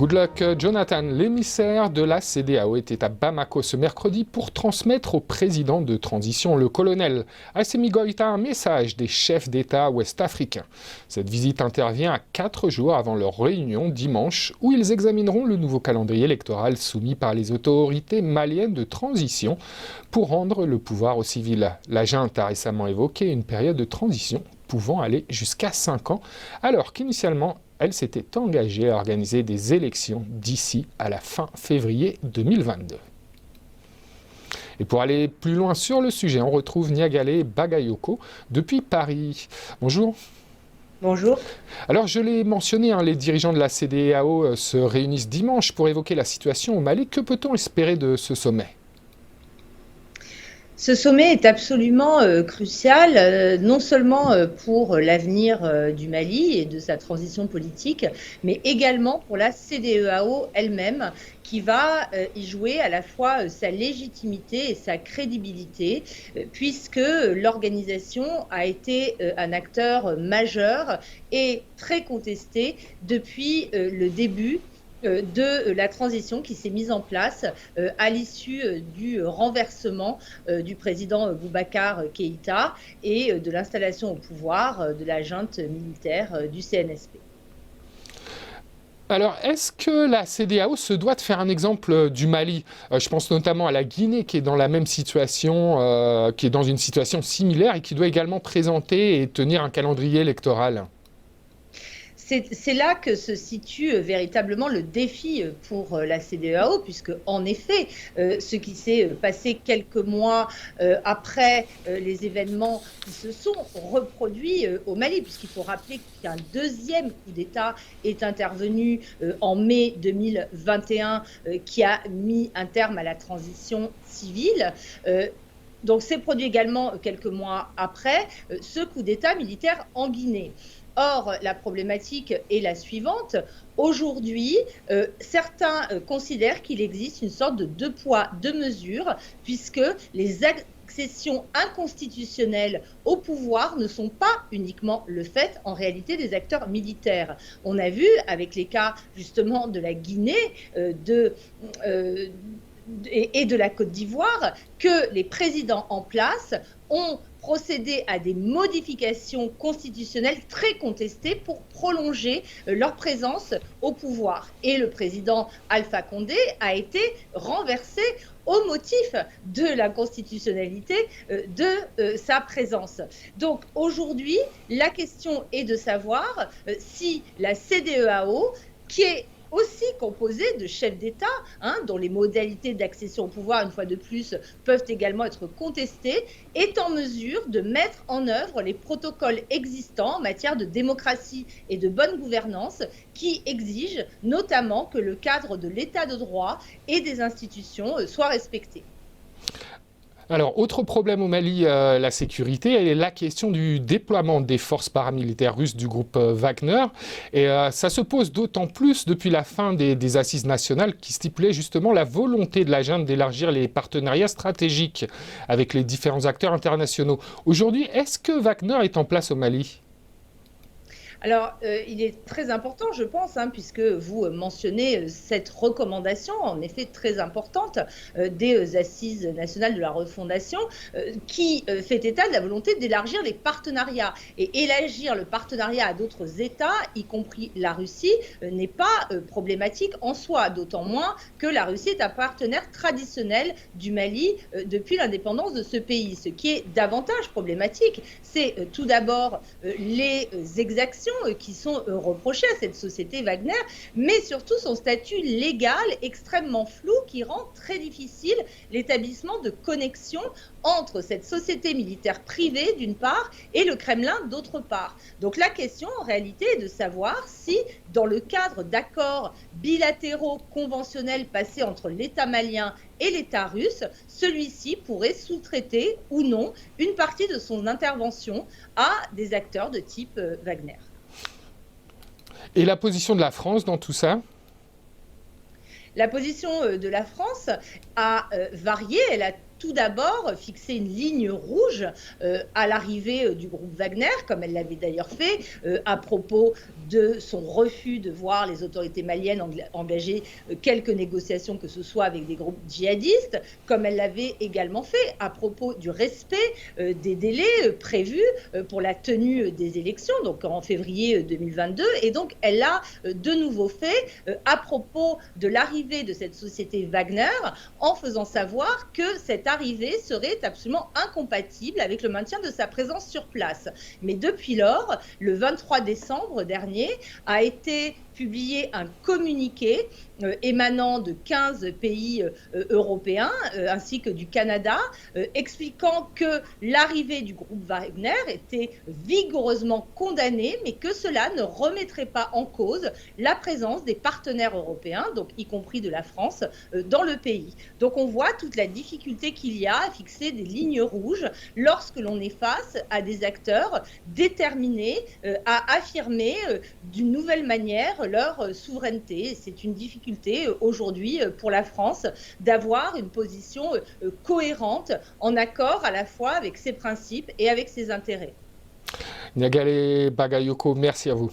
Goodluck Jonathan, l'émissaire de la CEDEAO, était à Bamako ce mercredi pour transmettre au président de transition, le colonel Assimi Goïta, un message des chefs d'État ouest-africains. Cette visite intervient à 4 jours avant leur réunion dimanche, où ils examineront le nouveau calendrier électoral soumis par les autorités maliennes de transition pour rendre le pouvoir aux civils. La junte a récemment évoqué une période de transition pouvant aller jusqu'à 5 ans, alors qu'initialement, elle s'était engagée à organiser des élections d'ici à la fin février 2022. Et pour aller plus loin sur le sujet, on retrouve Niagale Bagayoko depuis Paris. Bonjour. Bonjour. Alors je l'ai mentionné, les dirigeants de la CEDEAO se réunissent dimanche pour évoquer la situation au Mali. Que peut-on espérer de ce sommet ? Ce sommet est absolument crucial, non seulement pour l'avenir du Mali et de sa transition politique, mais également pour la CEDEAO elle-même, qui va y jouer à la fois sa légitimité et sa crédibilité, puisque l'organisation a été un acteur majeur et très contesté depuis le début de la transition qui s'est mise en place à l'issue du renversement du président Boubacar Keïta et de l'installation au pouvoir de la junte militaire du CNSP. Alors, est-ce que la CEDEAO se doit de faire un exemple du Mali ? Je pense notamment à la Guinée qui est dans la même situation, qui est dans une situation similaire et qui doit également présenter et tenir un calendrier électoral. C'est là que se situe véritablement le défi pour la CEDEAO, puisque en effet, ce qui s'est passé quelques mois après les événements qui se sont reproduits au Mali, puisqu'il faut rappeler qu'un deuxième coup d'État est intervenu en mai 2021 qui a mis un terme à la transition civile. Donc c'est produit également quelques mois après ce coup d'État militaire en Guinée. Or, la problématique est la suivante. Aujourd'hui, certains considèrent qu'il existe une sorte de deux poids, deux mesures, puisque les accessions inconstitutionnelles au pouvoir ne sont pas uniquement le fait, en réalité, des acteurs militaires. On a vu, avec les cas justement de la Guinée, et de la Côte d'Ivoire, que les présidents en place ont procédé à des modifications constitutionnelles très contestées pour prolonger leur présence au pouvoir. Et le président Alpha Condé a été renversé au motif de la constitutionnalité de sa présence. Donc aujourd'hui, la question est de savoir si la CEDEAO, qui est aussi composé de chefs d'État, dont les modalités d'accession au pouvoir, une fois de plus, peuvent également être contestées, est en mesure de mettre en œuvre les protocoles existants en matière de démocratie et de bonne gouvernance qui exigent notamment que le cadre de l'état de droit et des institutions soit respecté. Alors, autre problème au Mali, la sécurité, elle est la question du déploiement des forces paramilitaires russes du groupe Wagner. Et ça se pose d'autant plus depuis la fin des assises nationales qui stipulaient justement la volonté de la junte d'élargir les partenariats stratégiques avec les différents acteurs internationaux. Aujourd'hui, est-ce que Wagner est en place au Mali ? Alors, il est très important, je pense, puisque vous mentionnez cette recommandation, en effet très importante, des Assises nationales de la refondation, qui fait état de la volonté d'élargir les partenariats. Et élargir le partenariat à d'autres États, y compris la Russie, n'est pas problématique en soi, d'autant moins que la Russie est un partenaire traditionnel du Mali depuis l'indépendance de ce pays. Ce qui est davantage problématique, c'est tout d'abord les exactions qui sont reprochées à cette société Wagner, mais surtout son statut légal extrêmement flou qui rend très difficile l'établissement de connexions entre cette société militaire privée d'une part et le Kremlin d'autre part. Donc la question en réalité est de savoir si dans le cadre d'accords bilatéraux conventionnels passés entre l'État malien et l'État russe, celui-ci pourrait sous-traiter ou non une partie de son intervention à des acteurs de type Wagner. Et la position de la France dans tout ça ? La position de la France a varié, elle a tout d'abord fixé une ligne rouge à l'arrivée du groupe Wagner, comme elle l'avait d'ailleurs fait à propos de son refus de voir les autorités maliennes engager quelques négociations, que ce soit avec des groupes djihadistes, comme elle l'avait également fait à propos du respect des délais prévus pour la tenue des élections, donc en février 2022. Et donc, elle a de nouveau fait à propos de l'arrivée de cette société Wagner, en faisant savoir que cette arrivée serait absolument incompatible avec le maintien de sa présence sur place. Mais depuis lors, le 23 décembre dernier, a été publié un communiqué émanant de 15 pays européens ainsi que du Canada, expliquant que l'arrivée du groupe Wagner était vigoureusement condamnée, mais que cela ne remettrait pas en cause la présence des partenaires européens, donc y compris de la France, dans le pays. Donc on voit toute la difficulté qu'il y a à fixer des lignes rouges lorsque l'on est face à des acteurs déterminés à affirmer d'une nouvelle manière leur souveraineté. C'est une difficulté aujourd'hui pour la France d'avoir une position cohérente, en accord à la fois avec ses principes et avec ses intérêts. Gnagale Bagayoko, merci à vous.